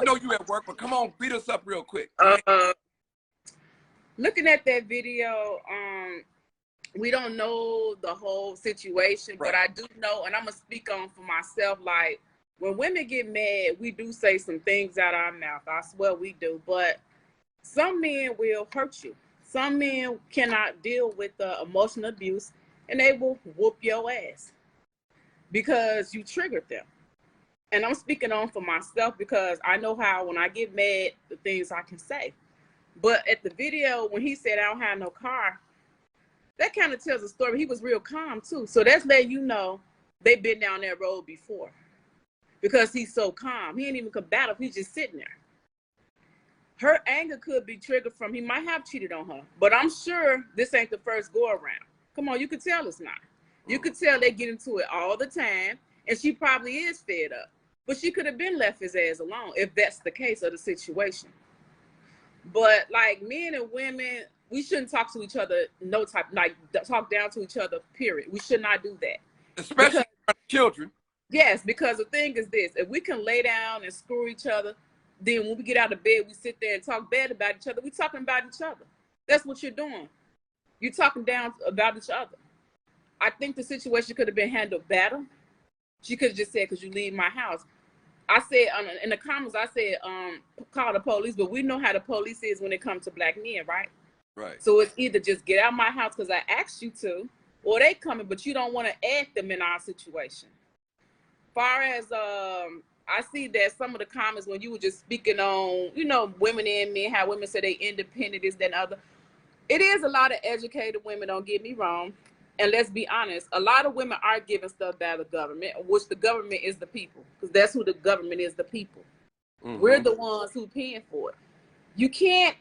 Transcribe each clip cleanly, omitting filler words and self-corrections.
I know you at work, but come on, beat us up real quick. Looking at that video, we don't know the whole situation, Right. but I do know, and I'm gonna speak on for myself, like when women get mad, we do say some things out of our mouth. I swear we do, but some men will hurt you. Some men cannot deal with the emotional abuse, and they will whoop your ass because you triggered them. And I'm speaking on for myself because I know how when I get mad, the things I can say. But at the video, when he said, I don't have no car, that kind of tells a story. He was real calm too. So that's letting you know they've been down that road before because he's so calm. He ain't even combative. He's just sitting there. Her anger could be triggered from he might have cheated on her, but I'm sure this ain't the first go around. Come on, you could tell it's not. You could tell they get into it all the time, and she probably is fed up. But she could have been left his ass alone if that's the case of the situation. But like men and women, we shouldn't talk to each other, no type, like talk down to each other, period. We should not do that. Especially children. Yes, because the thing is this, if we can lay down and screw each other, then when we get out of bed, we sit there and talk bad about each other. We're talking about each other. That's what you're doing. You're talking down about each other. I think the situation could have been handled better. She could have just said, because you leave my house. I said in the comments, I said, call the police, but we know how the police is when it comes to black men, right? Right. So it's either just get out of my house because I asked you to, or they coming, but you don't want to add them in our situation. Far as I see that some of the comments when you were just speaking on, you know, women and men, how women say they independent, this, that, and other. It is a lot of educated women, don't get me wrong. And let's be honest, a lot of women are giving stuff by the government, which the government is the people, because that's who the government is, the people. Mm-hmm. We're the ones who paying for it. You can't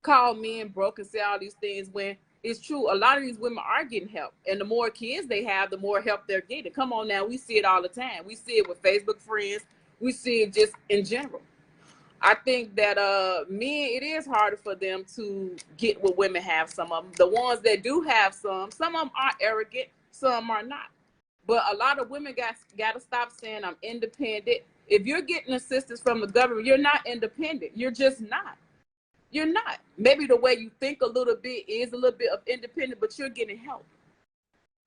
call men broke and say all these things when it's true. A lot of these women are getting help. And the more kids they have, the more help they're getting. Come on now, we see it all the time. We see it with Facebook friends. We see it just in general. I think that men, it is harder for them to get what women have. Some of them, the ones that do have some of them are arrogant, some are not. But a lot of women got to stop saying I'm independent. If you're getting assistance from the government, you're not independent. You're just not. You're not. Maybe the way you think a little bit is a little bit of independent, but you're getting help.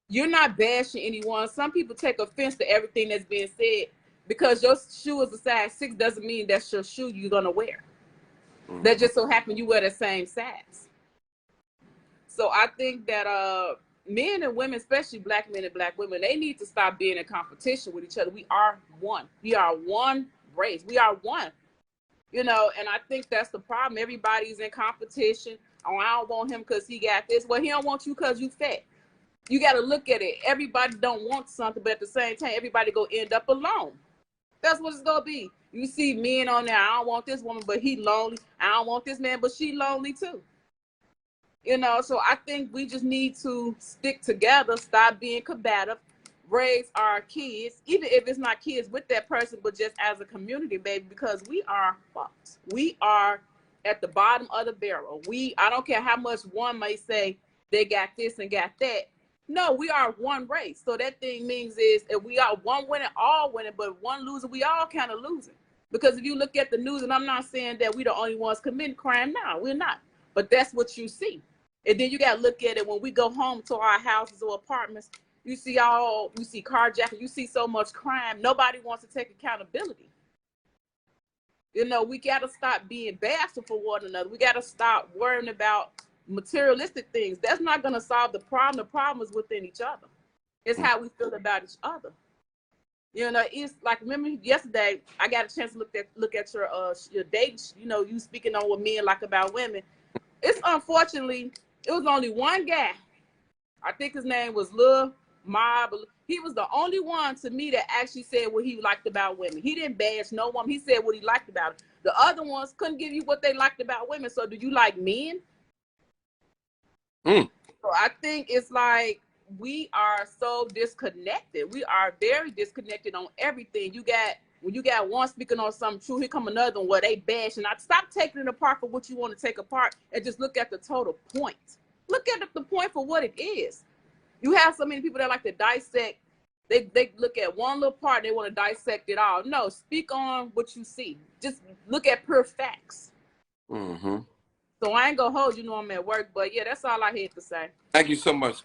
You're not bashing anyone. Some people take offense to everything that's being said. Because your shoe is a size 6 doesn't mean that's your shoe you're going to wear. Mm-hmm. That just so happen you wear the same size. So I think that men and women, especially black men and black women, they need to stop being in competition with each other. We are one. We are one race. We are one. You know, and I think that's the problem. Everybody's in competition. Oh, I don't want him because he got this. Well, he don't want you because you fat. You got to look at it. Everybody don't want something, but at the same time, everybody go end up alone. That's what it's going to be. You see men on there, I don't want this woman, but he lonely. I don't want this man, but she lonely too. You know, so I think we just need to stick together, stop being combative, raise our kids, even if it's not kids with that person, but just as a community, baby, because we are fucked. We are at the bottom of the barrel. I don't care how much one may say they got this and got that. No, we are one race. So that thing means is if we are one winning, all winning, but one losing, we all kind of losing. Because if you look at the news, and I'm not saying that we're the only ones committing crime now, we're not. But that's what you see. And then you got to look at it when we go home to our houses or apartments, you see carjacking, you see so much crime. Nobody wants to take accountability. You know, we got to stop being bashful for one another. We got to stop worrying about materialistic things. That's not going to solve the problem. The problem is within each other. It's how we feel about each other. You know, it's like, remember yesterday I got a chance to look at your dates. You know, you speaking on what men like about women. It's unfortunately it was only one guy. I think his name was Lil Mob. He was the only one to me that actually said what he liked about women. He didn't bash no woman. He said what he liked about it. The other ones couldn't give you what they liked about women. So do you like men? So I think it's like we are so disconnected. We are very disconnected on everything. When you got one speaking on something true, here come another one where they bash. And I stop taking it apart for what you want to take apart and just look at the total point. Look at the point for what it is. You have so many people that like to dissect They look at one little part, they want to dissect it all. No, speak on what you see. Just look at pure facts. Mm-hmm. So I ain't gonna hold you, know I'm at work, but yeah, that's all I had to say. Thank you so much, Squad.